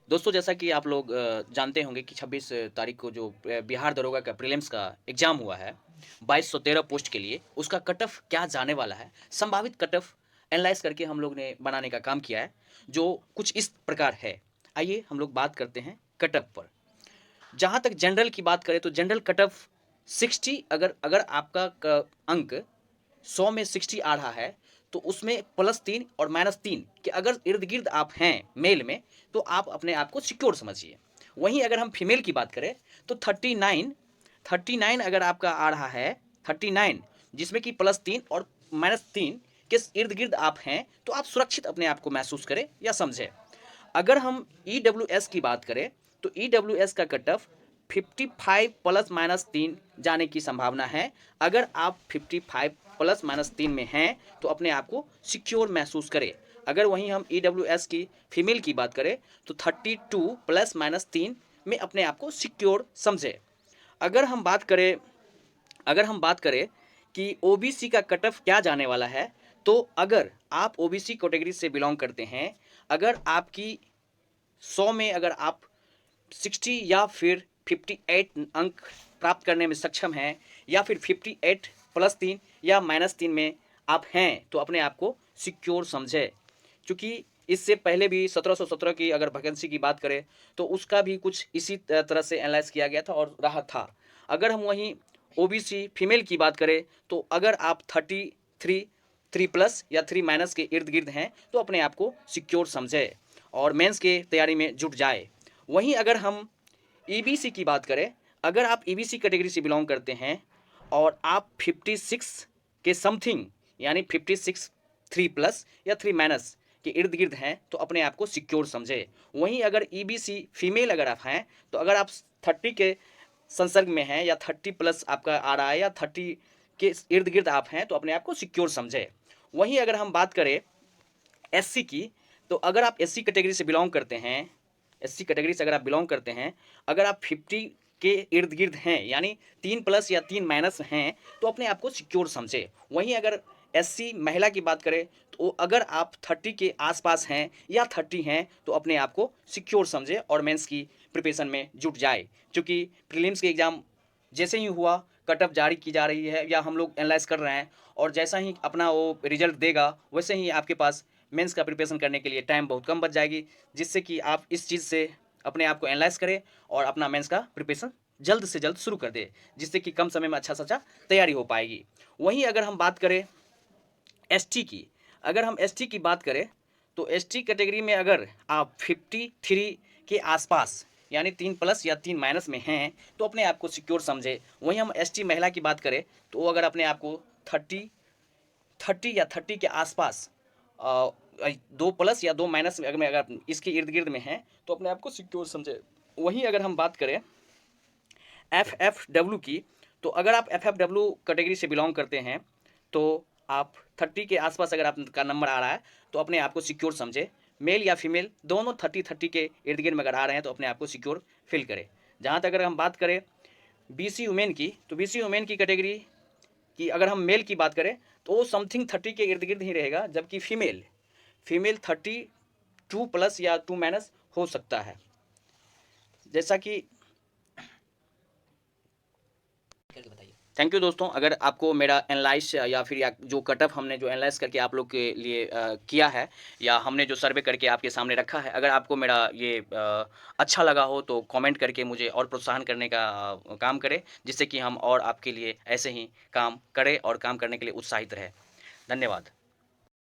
दोस्तों जैसा कि आप लोग जानते होंगे कि 26 तारीख को जो बिहार दरोगा का प्रीलिम्स का एग्जाम हुआ है 2213 पोस्ट के लिए, उसका कट ऑफ क्या जाने वाला है, संभावित कट ऑफ एनालाइज करके हम लोग ने बनाने का काम किया है, जो कुछ इस प्रकार है। आइए हम लोग बात करते हैं कट ऑफ पर। जहाँ तक जनरल की बात करें तो जनरल कट ऑफ 60, अगर अगर आपका अंक 100 में 60 आ रहा है तो उसमें +3 और -3 के अगर इर्द गिर्द आप हैं मेल में, तो आप अपने आप को सिक्योर समझिए। वहीं अगर हम फीमेल की बात करें तो 39 अगर आपका आ रहा है, 39 जिसमें कि +3 और -3 के इर्द गिर्द आप हैं, तो आप सुरक्षित अपने आप को महसूस करें या समझें। अगर हम EWS की बात करें तो EWS का कट ऑफ 55 ±3 जाने की संभावना है। अगर आप 55 ±3 में हैं तो अपने आप को सिक्योर महसूस करें। अगर वहीं हम EWS की फीमेल की बात करें तो 32 ±3 में अपने आप को सिक्योर समझे। अगर हम बात करें अगर हम बात करें कि OBC का कट ऑफ क्या जाने वाला है, तो अगर आप OBC कैटेगरी से बिलोंग करते हैं, अगर आपकी 100 में अगर आप 60 या फिर 58 अंक प्राप्त करने में सक्षम हैं, या फिर 58 +3 या -3 में आप हैं, तो अपने आप को सिक्योर समझे। क्योंकि इससे पहले भी 1717 की अगर वैकेंसी की बात करें तो उसका भी कुछ इसी तरह से एनालाइज किया गया था और रहा था। अगर हम वहीं OBC फीमेल की बात करें तो अगर आप 33 3 प्लस या 3 माइनस के इर्द गिर्द हैं तो अपने आप को सिक्योर समझे और मेंस के तैयारी में जुट जाए। वहीं अगर हम EBC की बात करें, अगर आप EBC कैटेगरी से बिलोंग करते हैं और आप 56 के समथिंग, यानी 56 3 प्लस या 3 माइनस के इर्द गिर्द हैं, तो अपने आप को सिक्योर समझे। वहीं अगर EBC फीमेल अगर आप हैं तो अगर आप 30 के संसर्ग में हैं या 30 प्लस आपका आ रहा है या 30 के इर्द गिर्द आप हैं, तो अपने आप को सिक्योर समझे। वहीं अगर हम बात करें SC की, तो अगर आप SC कैटेगरी से बिलोंग करते हैं, SC कैटेगरी से अगर आप बिलोंग करते हैं, अगर आप 50 के इर्द गिर्द हैं, यानी 3 प्लस या 3 माइनस हैं, तो अपने आप को सिक्योर समझे। वहीं अगर SC महिला की बात करें तो अगर आप 30 के आसपास हैं या 30 हैं, तो अपने आप को सिक्योर समझे और मेंस की प्रिपरेशन में जुट जाए। क्योंकि प्रीलिम्स के एग्ज़ाम जैसे ही हुआ, कट ऑफ जारी की जा रही है या हम लोग एनालाइज कर रहे हैं, और जैसा ही अपना वो रिजल्ट देगा वैसे ही आपके पास मेंस का प्रिपरेशन करने के लिए टाइम बहुत कम बच जाएगी, जिससे कि आप इस चीज़ से अपने आप को एनालाइज करें और अपना मेंस का प्रिपरेशन जल्द से जल्द शुरू कर दे, जिससे कि कम समय में अच्छा से अच्छा तैयारी हो पाएगी। वहीं अगर हम बात करें ST की, अगर हम ST की बात करें तो ST कैटेगरी में अगर आप 53 के आसपास, यानी 3 प्लस या 3 माइनस में हैं, तो अपने आप को सिक्योर समझे। वहीं हम ST महिला की बात करें तो वो अगर अपने आप को 30 या 30 के आसपास 2 प्लस या 2 माइनस में अगर इसके इर्द गिर्द में हैं, तो अपने आप को सिक्योर समझे। वहीं अगर हम बात करें FFW की, तो अगर आप FFW कैटेगरी से बिलोंग करते हैं तो आप 30 के आसपास अगर आपका नंबर आ रहा है, तो अपने आप को सिक्योर समझे। मेल या फीमेल दोनों 30 के इर्द गिर्द में अगर आ रहे हैं, तो अपने आप को सिक्योर फील करें। जहाँ तक अगर हम बात करें BC वुमेन की, तो BC वुमेन की कैटेगरी की अगर हम मेल की बात करें तो वो समथिंग 30 के इर्द गिर्द ही रहेगा, जबकि फीमेल 32 प्लस या 2 माइनस हो सकता है। जैसा कि थैंक यू दोस्तों। अगर आपको मेरा एनालाइज या फिर या जो कट ऑफ हमने जो एनालाइज करके आप लोग के लिए किया है, या हमने जो सर्वे करके आपके सामने रखा है, अगर आपको मेरा ये अच्छा लगा हो तो कमेंट करके मुझे और प्रोत्साहन करने का काम करें, जिससे कि हम और आपके लिए ऐसे ही काम करें और काम करने के लिए उत्साहित रहे। धन्यवाद।